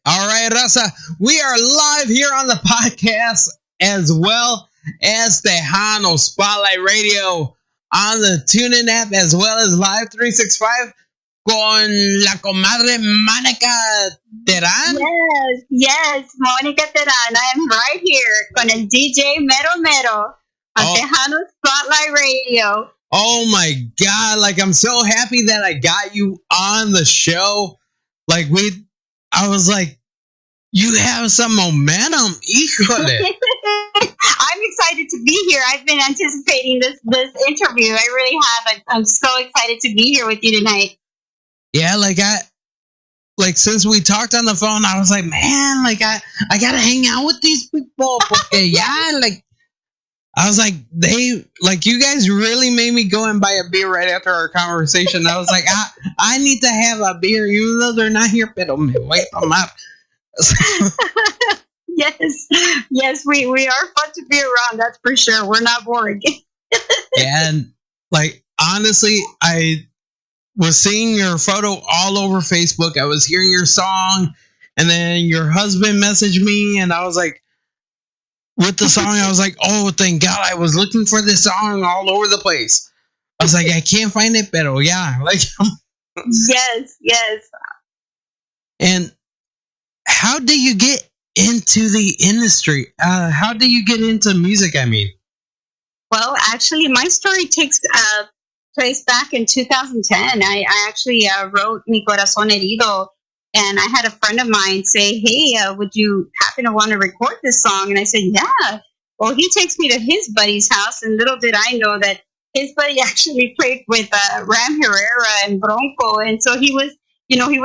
right, Raza. We are live here on the podcast as well as Tejano Spotlight Radio on the TuneIn app as well as Live 365 con la comadre Mónica Teran. Yes, Mónica Teran. I am right here con el DJ Mero Mero on Tejano Spotlight Radio. Oh my God, like I'm so happy that I got you on the show. Like I was like, you have some momentum. Híjole. I'm excited to be here. I've been anticipating this interview. I really have. I'm so excited to be here with you tonight. Yeah, since we talked on the phone, I was like, man, like I gotta hang out with these people. Porque I was like, you guys really made me go and buy a beer right after our conversation. I was like, I need to have a beer, even though they're not here, pero me voy a tomar. Yes, we are fun to be around, that's for sure. We're not boring. And, like, honestly, I was seeing your photo all over Facebook. I was hearing your song, and then your husband messaged me, and I was like, with the song, I was like, oh, thank God, I was looking for this song all over the place. I was like, I can't find it, pero yeah. Like, yes. And how do you get into the industry? How do you get into music, I mean? Well, actually, my story takes place back in 2010. I actually wrote Mi Corazón Herido. And I had a friend of mine say, hey, would you happen to want to record this song? And I said, yeah. Well, he takes me to his buddy's house. And little did I know that his buddy actually played with Ram Herrera and Bronco. And so he was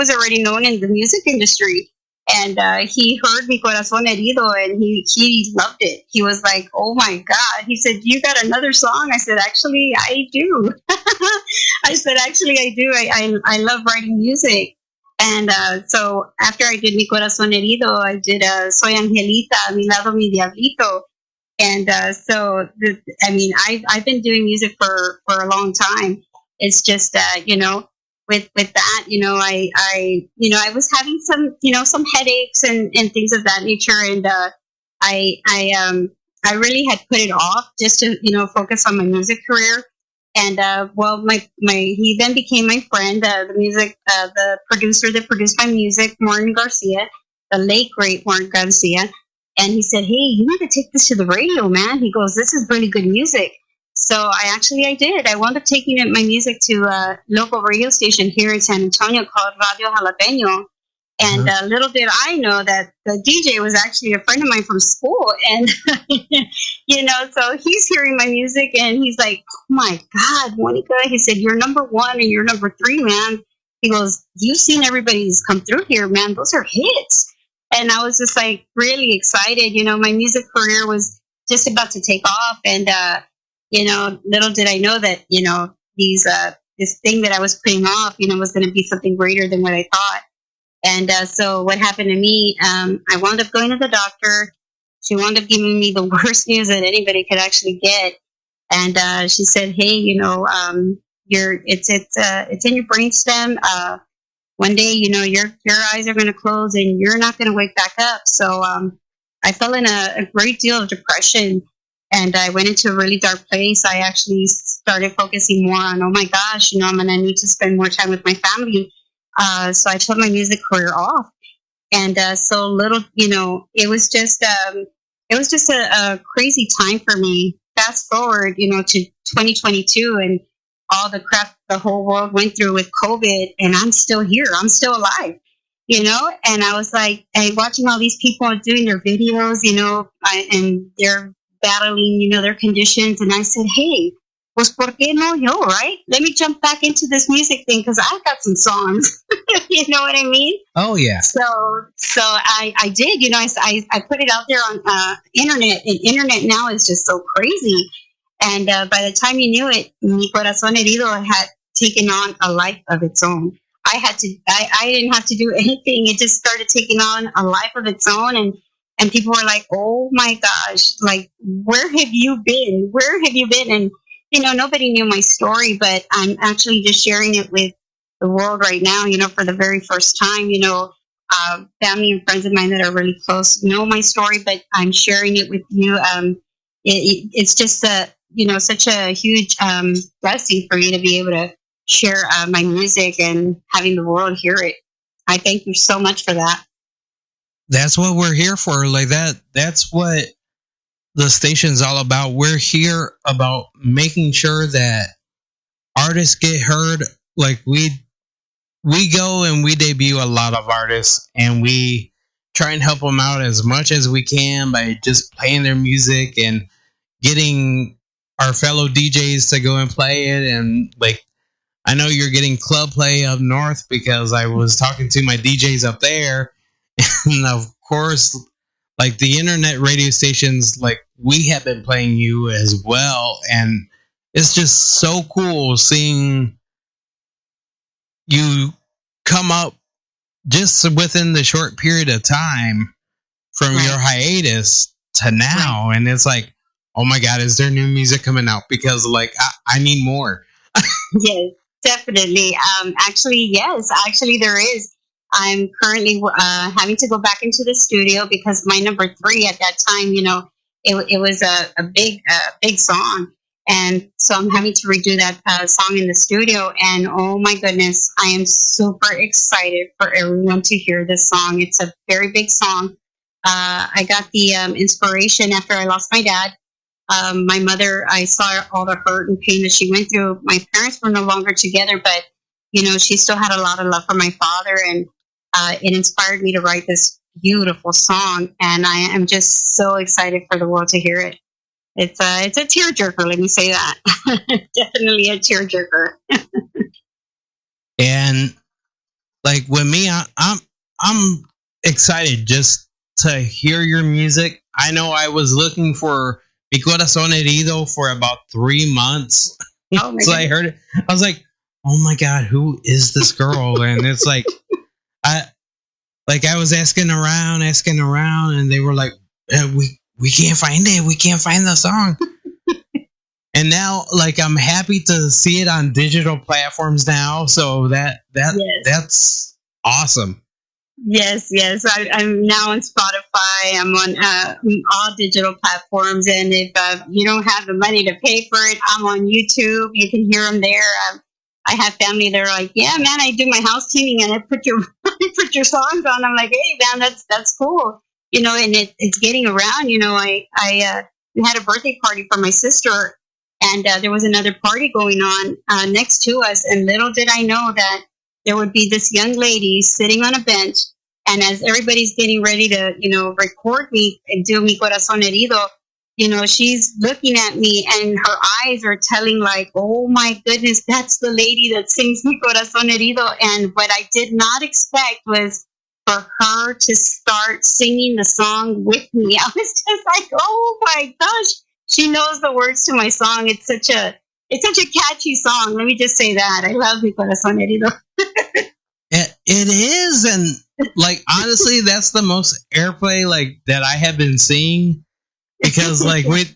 already known in the music industry. And he heard Mi Corazón Herido and he loved it. He was like, oh my God. He said, you got another song? I said, actually, I do. I said, actually, I do. I love writing music. And so after I did Mi Corazón Herido, I did Soy Angelita, A Mi Lado Mi Diablito. And I've been doing music for a long time. It's just, with that, I was having some headaches and things of that nature. And I really had put it off just to, focus on my music career. And, he then became my friend, the producer that produced my music, Martin Garcia, the late, great Martin Garcia. And he said, hey, you need to take this to the radio, man. He goes, this is really good music. So I did. I wound up taking my music to a local radio station here in San Antonio called Radio Jalapeño. And little did I know that the DJ was actually a friend of mine from school. And, so he's hearing my music and he's like, oh my God, Monica. He said, you're number one and you're number three, man. He goes, you've seen everybody's come through here, man. Those are hits. And I was just like really excited. My music career was just about to take off. And, little did I know that, this thing that I was putting off, was going to be something greater than what I thought. And so what happened to me, I wound up going to the doctor. She wound up giving me the worst news that anybody could actually get. And she said, hey, it's in your brainstem. One day, your eyes are going to close and you're not going to wake back up. So I fell in a great deal of depression and I went into a really dark place. I actually started focusing more on, oh my gosh, I'm going to need to spend more time with my family. So I took my music career off. And so little, it was just a crazy time for me. Fast forward, to 2022 and all the crap the whole world went through with COVID, and I'm still here. I'm still alive, and I was like, watching all these people doing their videos, and they're battling, their conditions. And I said, hey, pues, ¿por qué no yo, right? Let me jump back into this music thing because I've got some songs. You know what I mean? Oh, yeah. So I did, I put it out there on internet, and internet now is just so crazy. And by the time you knew it, Mi Corazón Herido had taken on a life of its own. I didn't have to do anything. It just started taking on a life of its own. And people were like, oh my gosh, like, where have you been? Where have you been? And, nobody knew my story, but I'm actually just sharing it with the world right now, for the very first time, family and friends of mine that are really close know my story, but I'm sharing it with you. It's just such a huge blessing for me to be able to share my music and having the world hear it. I thank you so much for that. That's what we're here for. Like that's what the station's all about. We're here about making sure that artists get heard. Like we go and we debut a lot of artists, and we try and help them out as much as we can by just playing their music and getting our fellow DJs to go and play it. And like, I know you're getting club play up north because I was talking to my DJs up there. And of course, like the internet radio stations, like we have been playing you as well. And it's just so cool seeing you come up just within the short period of time from your hiatus to now. And it's like, oh my God, is there new music coming out? Because like, I need more. Yes, definitely. Actually, there is. I'm currently having to go back into the studio because my number 3 at that time, it was a big song. And so I'm having to redo that song in the studio. And oh my goodness, I am super excited for everyone to hear this song. It's a very big song. I got the inspiration after I lost my dad. My mother, I saw all the hurt and pain that she went through. My parents were no longer together, but, she still had a lot of love for my father. And it inspired me to write this beautiful song. And I am just so excited for the world to hear it. It's a tearjerker, let me say that. Definitely a tearjerker. And like with me, I'm excited just to hear your music. I know I was looking for Mi Corazón Herido for about 3 months. Oh so I heard it. I was like, oh my God, who is this girl? And it's like, I was asking around, and they were like, we can't find it. We can't find the song. And now, like, I'm happy to see it on digital platforms now. So that's awesome. Yes. I'm now on Spotify. I'm on all digital platforms. And if you don't have the money to pay for it, I'm on YouTube. You can hear them there. I have family that are like, yeah, man, I do my house cleaning and I put your songs on. I'm like, hey, man, that's cool. And it's getting around. We had a birthday party for my sister, and there was another party going on next to us. And little did I know that there would be this young lady sitting on a bench. And as everybody's getting ready to, record me and do Mi Corazón Herido, she's looking at me and her eyes are telling like, oh my goodness, that's the lady that sings Mi Corazón Herido. And what I did not expect was for her to start singing the song with me. I was just like, oh my gosh, she knows the words to my song. It's such a catchy song. Let me just say that. I love Mi Corazón Herido. It is. And like, honestly, that's the most airplay like that I have been seeing. Because like with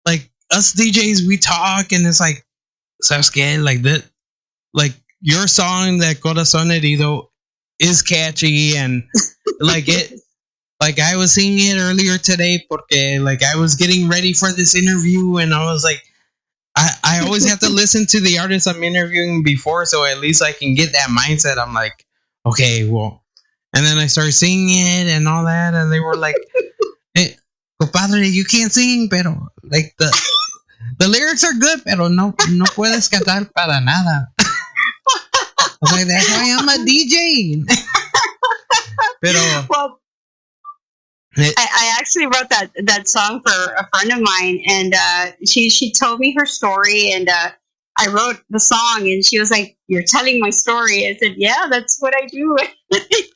like us DJs, we talk and it's like, ¿sabes qué? Like that, like your song, that Corazón Herido, is catchy. And like it, like I was singing it earlier today porque like I was getting ready for this interview, and I was like, I always have to listen to the artists I'm interviewing before, so at least I can get that mindset. I'm like, okay, well, and then I started singing it and all that, and they were like, hey, compadre, you can't sing, pero like the lyrics are good, pero no puedes cantar para nada. I was like, that's why I'm a DJ. Pero, well, I actually wrote that song for a friend of mine, and she told me her story, and I wrote the song, and she was like, "You're telling my story." I said, "Yeah, that's what I do.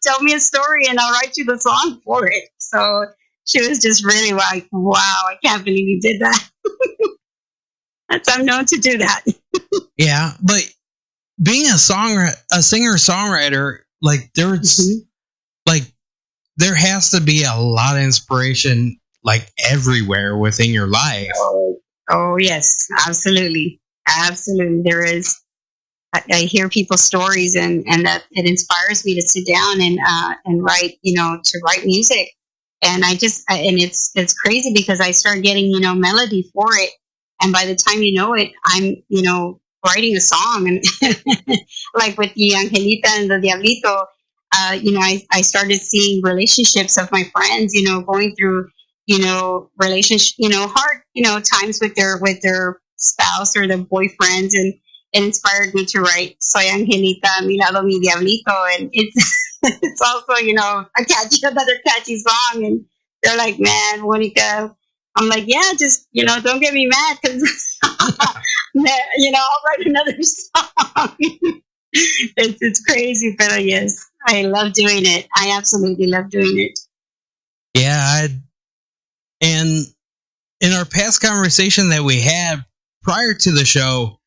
Tell me a story, and I'll write you the song for it." So she was just really like, "Wow, I can't believe you did that." I'm known to do that. Yeah, but being a singer-songwriter, like there's like there has to be a lot of inspiration like everywhere within your life. Oh yes, absolutely there is. I hear people's stories, and that it inspires me to sit down and write, to write music. And and it's crazy because I start getting, melody for it. And by the time you know it, I'm, writing a song. And like with the Angelita and the Diablito, I started seeing relationships of my friends, going through, relationship, hard, times with their spouse or their boyfriends, and it inspired me to write Soy Angelita, Mi Lado Mi Diablito, and it's it's also, another catchy song, and they're like, man, Monica. I'm like, yeah, just, don't get me mad because, I'll write another song. It's crazy, but yes, I love doing it. I absolutely love doing it. Yeah, and in our past conversation that we had prior to the show,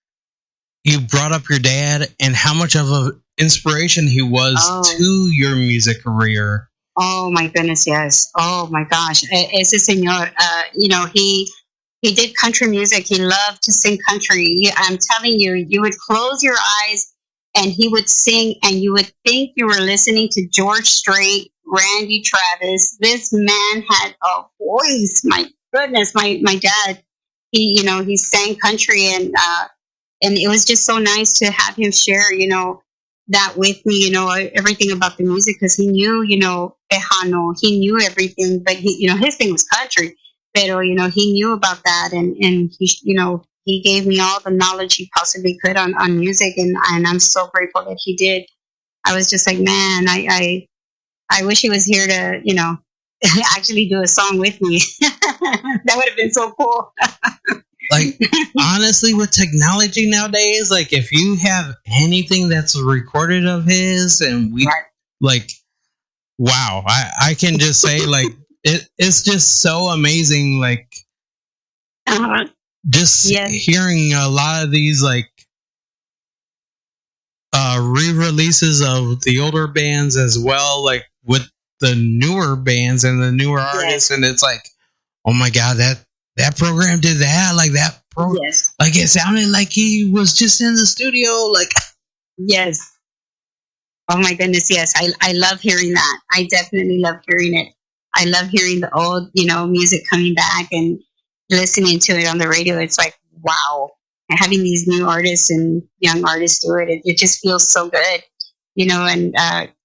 you brought up your dad and how much of an inspiration he was to your music career. Oh my goodness, yes. Oh my gosh, ese señor. He did country music. He loved to sing country. I'm telling you, you would close your eyes and he would sing, and you would think you were listening to George Strait, Randy Travis. This man had a voice. My goodness, my dad. He sang country, and it was just so nice to have him share, that with me, everything about the music, because he knew, Tejano, he knew everything, but his thing was country, pero, he knew about that, and he gave me all the knowledge he possibly could on music, and I'm so grateful that he did. I was just like, man, I wish he was here to, actually do a song with me. That would have been so cool. Like, honestly, with technology nowadays, like, if you have anything that's recorded of his, and we, like, wow, I can just say, like, it's just so amazing, like, just hearing a lot of these, like, re-releases of the older bands as well, like, with the newer bands and the newer artists, and it's like, oh my God, that program did that, like that like it sounded like he was just in the studio, like. Yes. Oh my goodness, yes. I love hearing that. I definitely love hearing it. I love hearing the old, music coming back and listening to it on the radio. It's like, wow. And having these new artists and young artists do it just feels so good. And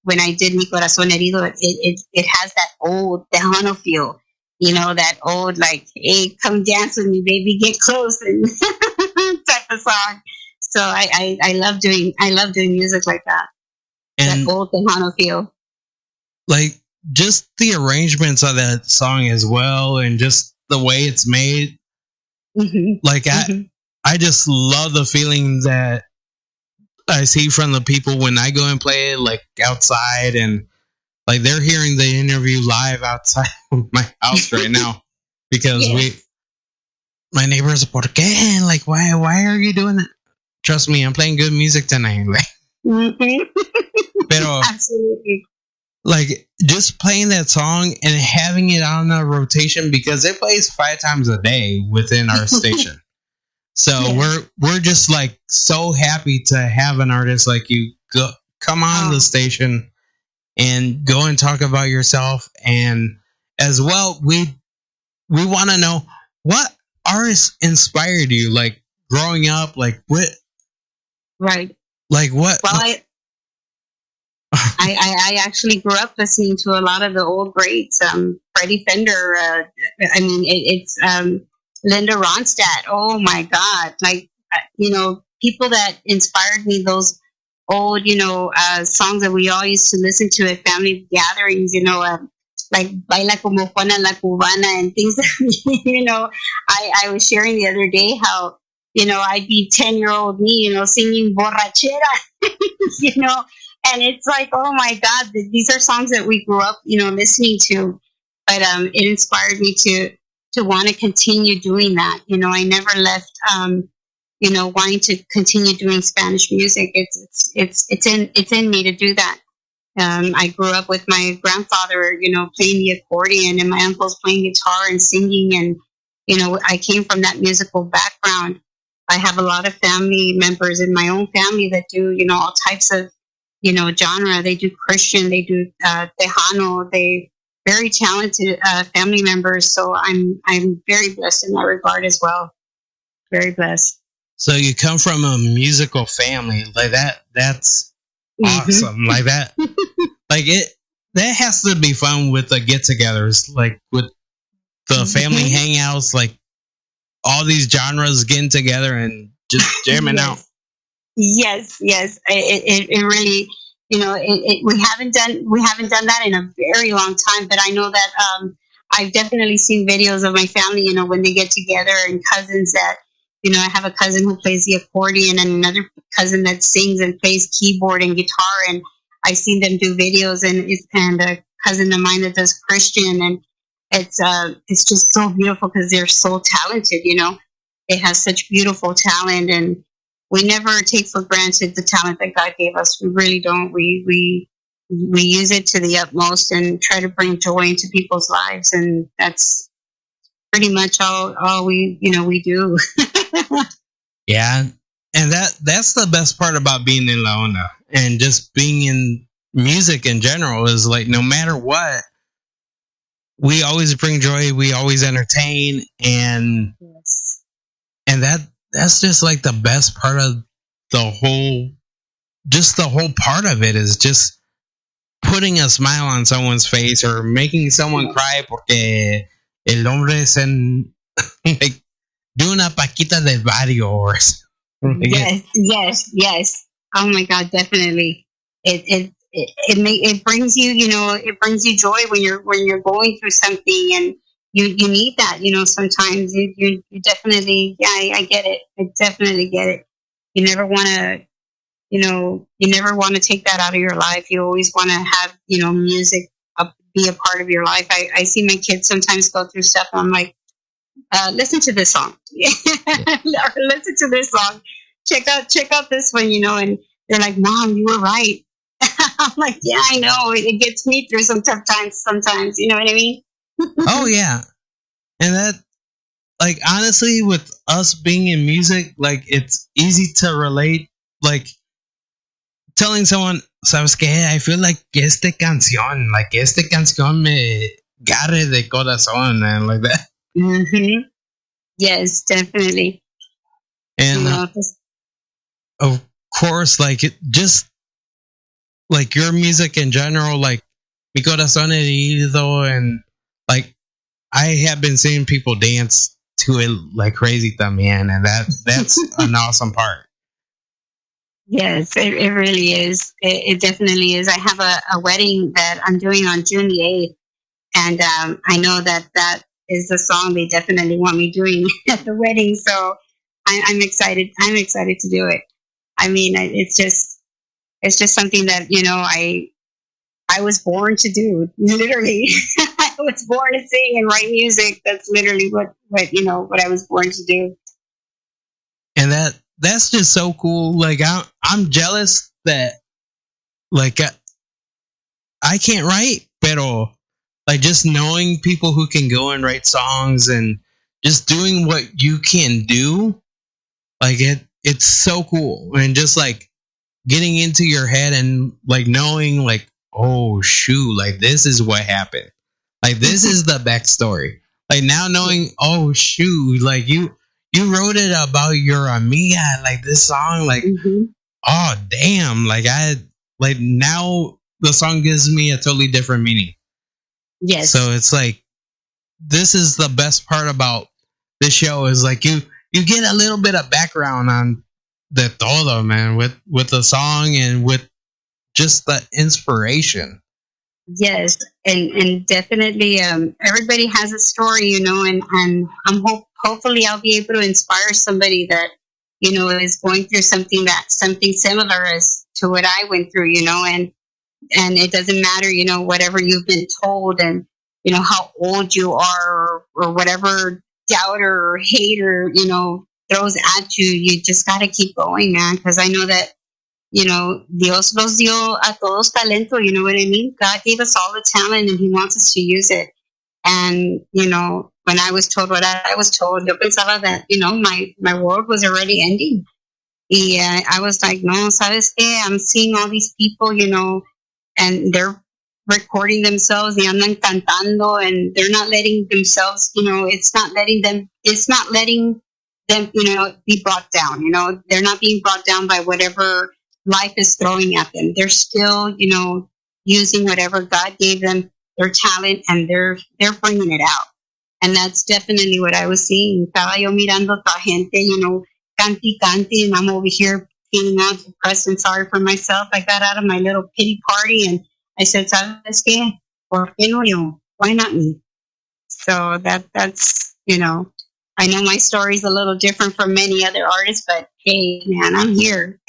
when I did Mi Corazón Herido, it has that old Tejano feel. That old, like, hey, come dance with me, baby, get close, and type of song. So I love doing music like that. And that old Tejano feel. Like, just the arrangements of that song as well, and just the way it's made. Mm-hmm. Like, I just love the feeling that I see from the people when I go and play it, like, outside, and like they're hearing the interview live outside of my house right now, because my neighbors, ¿por qué? Like, why are you doing that? Trust me, I'm playing good music tonight. Like, pero, absolutely. Like, just playing that song and having it on a rotation, because it plays 5 times a day within our station. So we're just like so happy to have an artist like you come on the station and go and talk about yourself. And as well, we want to know what artists inspired you, like, growing up, like, what? Right. Like, what? Well, I actually grew up listening to a lot of the old greats. Freddie Fender. It's Linda Ronstadt. Oh my God! Like, people that inspired me. Those old, songs that we all used to listen to at family gatherings. Like Baila como Juana la Cubana and things. I was sharing the other day how I'd be 10-year-old me, singing borrachera, and it's like, oh my God, these are songs that we grew up, listening to, but it inspired me to want to continue doing that. I never left, wanting to continue doing Spanish music. It's in me to do that. I grew up with my grandfather, playing the accordion, and my uncles playing guitar and singing, and I came from that musical background. I have a lot of family members in my own family that do, all types of, genre. They do Christian, they do Tejano. They very talented family members. So I'm very blessed in that regard as well. Very blessed. So you come from a musical family like that. That's awesome. Like that. Like it. That has to be fun with the get-togethers, like with the family hangouts, like all these genres getting together and just jamming out. Yes. It really, we haven't done that in a very long time. But I know that I've definitely seen videos of my family, when they get together, and cousins that, I have a cousin who plays the accordion and another cousin that sings and plays keyboard and guitar, and I've seen them do videos, and a cousin of mine that does Christian, and it's just so beautiful because they're so talented. They have such beautiful talent, and we never take for granted the talent that God gave us. We really don't. We use it to the utmost and try to bring joy into people's lives, and that's pretty much all we do. Yeah, and that's the best part about being in La Onda and just being in music in general is like no matter what, we always bring joy, we always entertain, and that's just like the best part of the whole part of it is just putting a smile on someone's face or making someone cry porque el hombre es en like doing a paquita del barrio or yes. Oh my God, definitely. It brings you, it brings you joy when you're going through something, and you need that, sometimes you definitely, I get it. I definitely get it. You never want to, take that out of your life. You always want to have, music be a part of your life. I see my kids sometimes go through stuff, and I'm like, listen to this song. Or listen to this song. Check out this one, and they're like, Mom, you were right. I'm like, yeah, I know. It gets me through some tough times sometimes. You know what I mean? Oh, yeah. And that, like, honestly, with us being in music, like, it's easy to relate. Like, telling someone, ¿sabes qué? I feel like esta canción me agarre de corazón, and like that. Mm-hmm. Yes, definitely. And of course, like it just like your music in general, like Mi Corazón Herido, and like I have been seeing people dance to it like crazy también, and that's an awesome part. Yes, it really is. It definitely is. I have a wedding that I'm doing on June the 8th, and I know that is the song they definitely want me doing at the wedding. So I'm excited. I'm excited to do it. I mean, it's just something that I was born to do. Literally, I was born to sing and write music. That's literally what I was born to do. And that's just so cool. Like I'm jealous that like I can't write, pero like just knowing people who can go and write songs and just doing what you can do, like it's so cool. And just like getting into your head and like knowing like, oh shoot, like this is what happened. Like this is the backstory. Like now knowing, oh shoot, like you wrote it about your amiga, like this song, like oh damn, like now the song gives me a totally different meaning. Yes. So it's like this is the best part about this show is like you get a little bit of background on the todo, man, with the song and with just the inspiration. Yes, and definitely everybody has a story, and I'm hopefully I'll be able to inspire somebody that is going through something similar as to what I went through, and it doesn't matter, whatever you've been told, and how old you are, or whatever doubter or hater throws at you. You just got to keep going, man, because I know that Dios los dio a todos talento. You know what I mean? God gave us all the talent, and He wants us to use it. And when I was told what I was told, yo pensaba that, my world was already ending. Y I was like, no, ¿sabes qué? I'm seeing all these people, and they're recording themselves, y andan cantando, and they're not letting themselves, it's not letting them, be brought down, they're not being brought down by whatever life is throwing at them. They're still, using whatever God gave them, their talent, and they're bringing it out. And that's definitely what I was seeing. Estaba yo mirando a gente, cante y cante, and I'm over here feeling all depressed and sorry for myself. I got out of my little pity party and I said, ¿sabes qué? ¿Por qué no yo? Why not me? So that's, I know my story's a little different from many other artists, but hey, man, I'm here.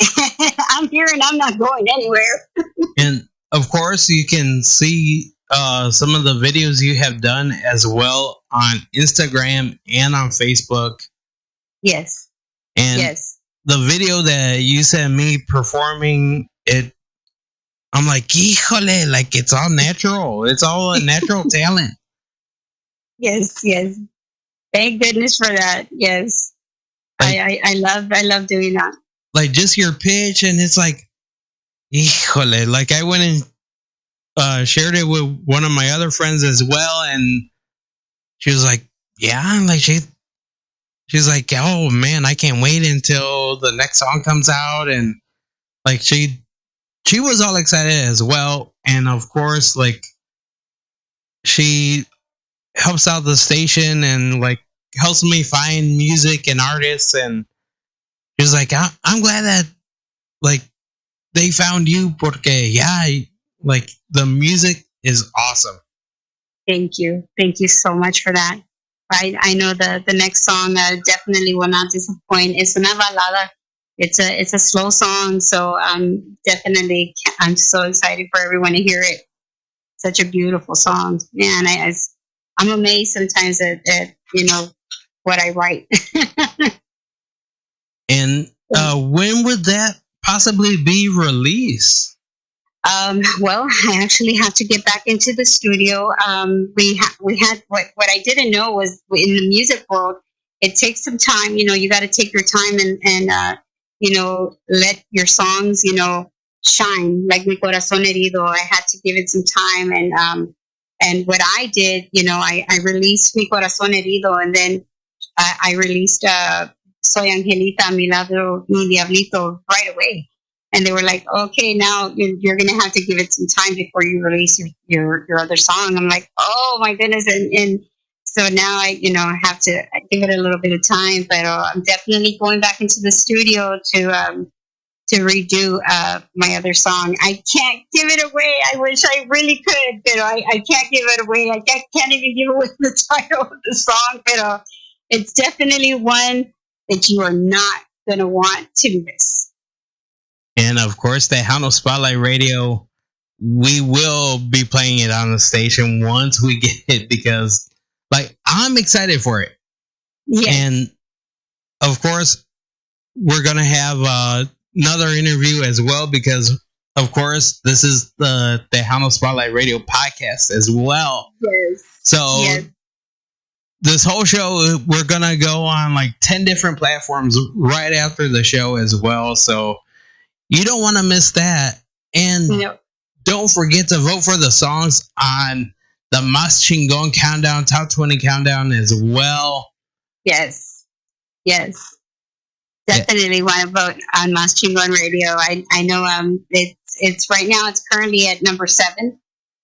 I'm here and I'm not going anywhere. And of course, you can see some of the videos you have done as well on Instagram and on Facebook. Yes. And yes. The video that you sent me performing it, I'm like, híjole, like it's all natural. It's all a natural talent. Yes. Thank goodness for that. Yes. Like, I love doing that. Like just your pitch, and it's like, híjole, like I went and shared it with one of my other friends as well, and she was like, yeah, like she's like, oh man, I can't wait until the next song comes out. And like she was all excited as well. And of course, like she helps out the station and like helps me find music and artists. And she was like, I'm glad that like they found you, porque yeah, like the music is awesome. Thank you so much for that. I know the next song definitely will not disappoint. It's una balada. It's a slow song, so I'm so excited for everyone to hear it. Such a beautiful song, man. I'm amazed sometimes at what I write. And when would that possibly be released? Well, I actually have to get back into the studio. We had what I didn't know was in the music world, it takes some time. You got to take your time and let your songs, shine. Like Mi Corazón Herido, I had to give it some time. And what I did, I released Mi Corazón Herido, and then I released Soy Angelita, Mi Diablito right away. And they were like, okay, now you're going to have to give it some time before you release your other song. I'm like, oh my goodness. And so now I have to give it a little bit of time, but I'm definitely going back into the studio to redo my other song. I can't give it away. I wish I really could, but I can't give it away. I can't even give away the title of the song, but it's definitely one that you are not going to want to miss. And of course, Tejano Spotlight Radio, we will be playing it on the station once we get it, because like I'm excited for it. Yes. And of course, we're going to have another interview as well, because of course, this is the Tejano Spotlight Radio podcast as well. Yes. So this whole show, we're going to go on like 10 different platforms right after the show as well. So you don't want to miss that. And don't forget to vote for the songs on the Mas Chingon Countdown, Top 20 Countdown as well. Yes. Definitely want to vote on Mas Chingon Radio. I know it's right now, it's currently at number 7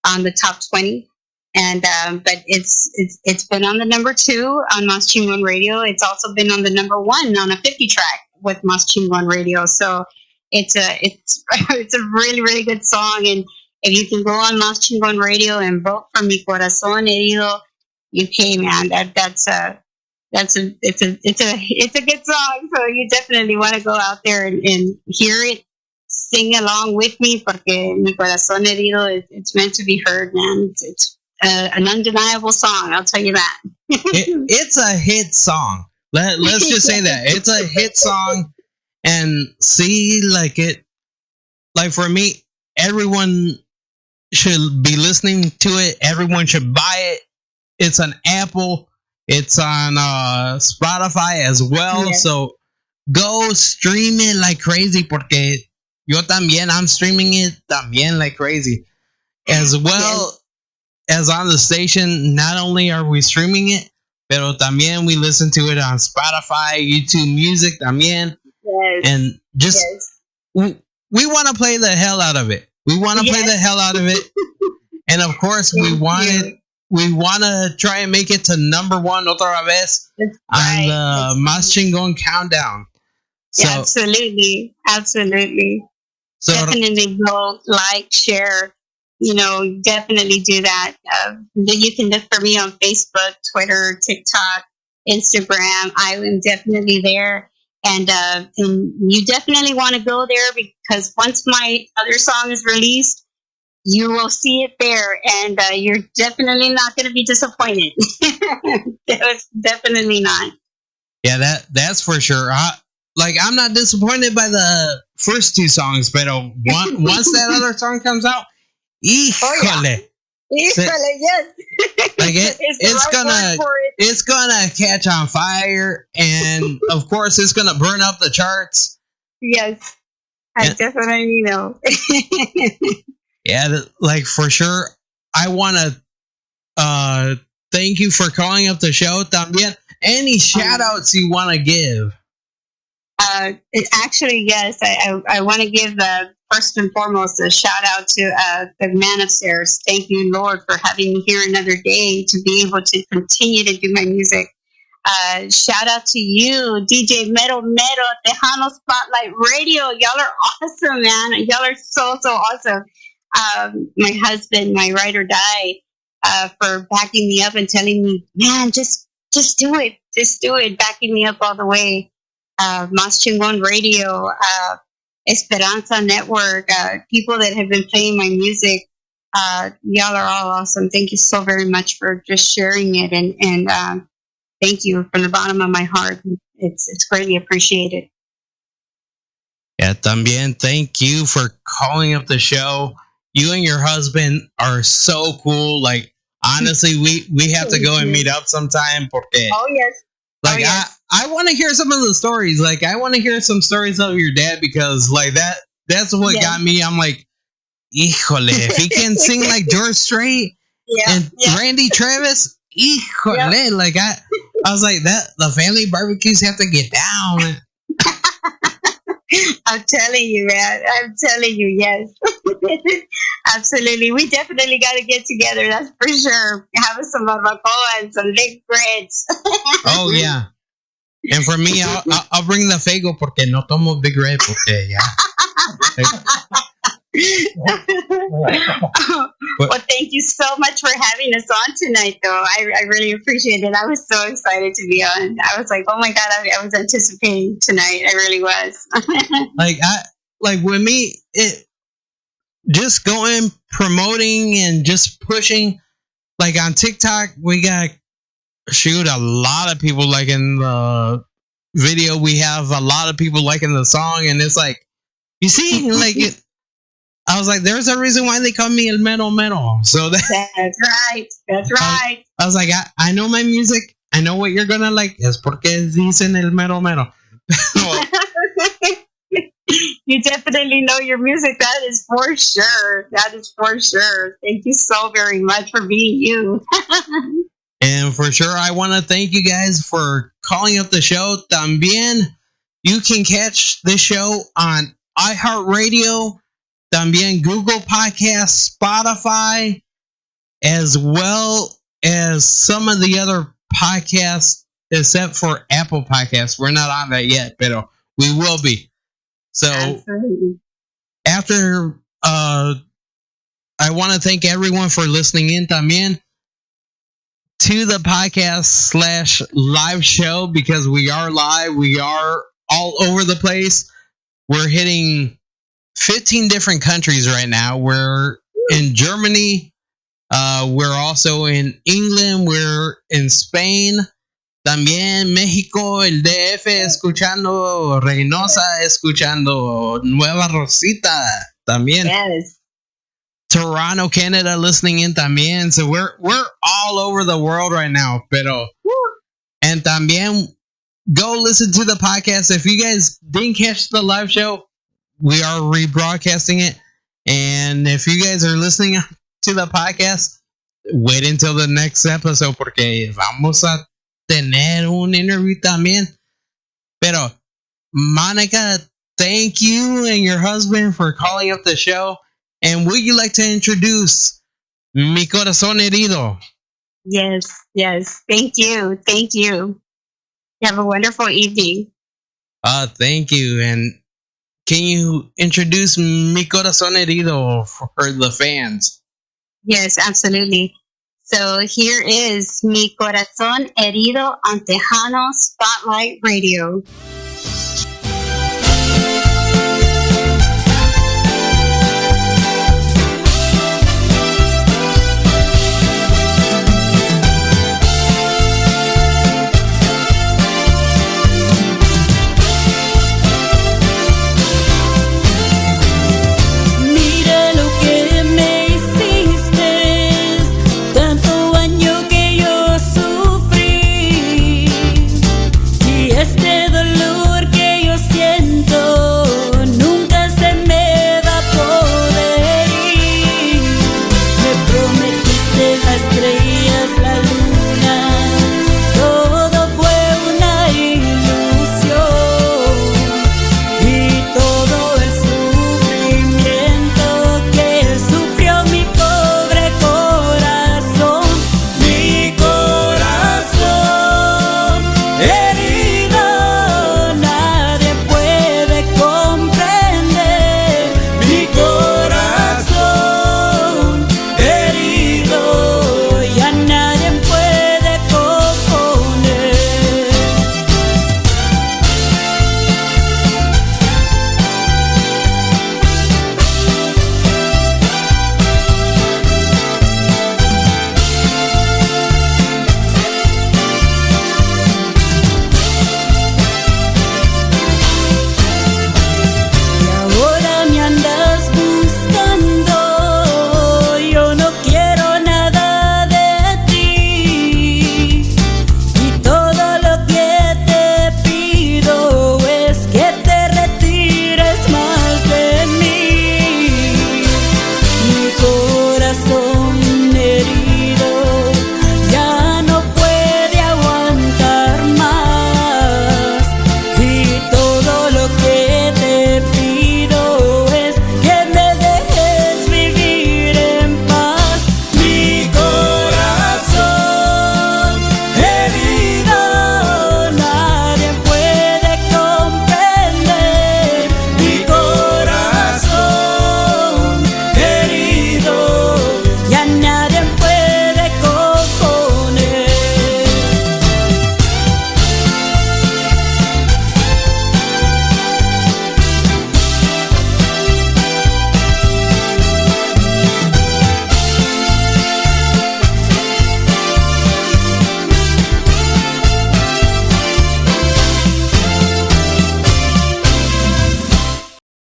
on the top 20. And but it's been on the number 2 on Mas Chingon Radio. It's also been on the number 1 on a 50 track with Mas Chingon Radio. So it's a really, really good song. And if you can go on Mas Chingon Radio and vote for Mi Corazón Herido, man, it's a good song. So you definitely want to go out there and hear it, sing along with me, porque Mi Corazón Herido, it's meant to be heard, man. It's an undeniable song, I'll tell you that. It's a hit song. Let's just say that it's a hit song. And see, like for me, everyone should be listening to it. Everyone should buy it. It's an Apple. It's on Spotify as well. Yes. So go stream it like crazy porque yo también, I'm streaming it también like crazy. As well as on the station, not only are we streaming it, pero también we listen to it on Spotify, YouTube Music también. Yes. And just, we want to play the hell out of it. We want to play the hell out of it. And of course, we want to try and make it to number one otra vez on the Más Chingón countdown. So, absolutely. So definitely go, like, share. Definitely do that. You can look for me on Facebook, Twitter, TikTok, Instagram. I am definitely there. And you definitely want to go there because once my other song is released, you will see it there, and you're definitely not going to be disappointed. Definitely not. Yeah, that's for sure. I'm not disappointed by the first two songs, but once that other song comes out, híjole. Yes. Like it's gonna catch on fire, and of course it's gonna burn up the charts. Yes, I definitely know. Yeah, like for sure. I want to thank you for calling up the show. También, any shout outs you want to give? Actually, yes. I want to give first and foremost a shout out to the man upstairs. Thank you, Lord, for having me here another day to be able to continue to do my music. Shout out to you, DJ Mero Tejano Spotlight Radio. Y'all are awesome, man. Y'all are so awesome. My husband, my ride or die, for backing me up and telling me, man, just do it. Just do it. Backing me up all the way. Más Chingón Radio, Esperanza Network, people that have been playing my music. Y'all are all awesome. Thank you so very much for just sharing it. And thank you from the bottom of my heart. It's greatly appreciated. Yeah, también thank you for calling up the show. You and your husband are so cool. Like, honestly, we have to go and meet up sometime. Porque, like, I want to hear some of the stories. Like, I want to hear some stories of your dad because, like, that's what got me. I'm like, híjole, if he can sing like George Strait and Randy Travis, híjole. Like, I was like, the family barbecues have to get down. I'm telling you, man. I'm telling you, yes. Absolutely. We definitely got to get together. That's for sure. Have some barbacoa and some big breads. Oh, yeah. And for me, I'll bring the Fago porque no tomo Big Red porque, Well, thank you so much for having us on tonight, though. I really appreciate it. I was so excited to be on. I was like, oh my God, I was anticipating tonight. I really was. Like with me, it just going, promoting and just pushing. Like on TikTok, we got a lot of people liking the video. We have a lot of people liking the song, and it's like, you see, like it. I was like, there's a reason why they call me El Mero Mero. So that's right. That's right. I was like, I know my music. I know what you're gonna like. Es porque dicen El Mero Mero. You definitely know your music. That is for sure. That is for sure. Thank you so very much for being you. And for sure, I want to thank you guys for calling up the show. También, you can catch this show on iHeartRadio, también Google Podcasts, Spotify, as well as some of the other podcasts, except for Apple Podcasts. We're not on that yet, but we will be. So, absolutely. After, I want to thank everyone for listening in también to the podcast / live show, because we are live. We are all over the place. We're hitting 15 different countries right now. We're in Germany. We're also in England. We're in Spain. También México, el DF, escuchando Reynosa, escuchando Nueva Rosita. También. Yes. Toronto, Canada, listening in también. So we're all over the world right now. Pero And también go listen to the podcast. If you guys didn't catch the live show, we are rebroadcasting it. And if you guys are listening to the podcast, wait until the next episode porque vamos a tener un interview también. Pero, Monica, thank you and your husband for calling up the show. And would you like to introduce Mi Corazón Herido? Yes. Thank you. You have a wonderful evening. Thank you. And can you introduce Mi Corazón Herido for the fans? Yes, absolutely. So here is Mi Corazón Herido on Tejano Spotlight Radio.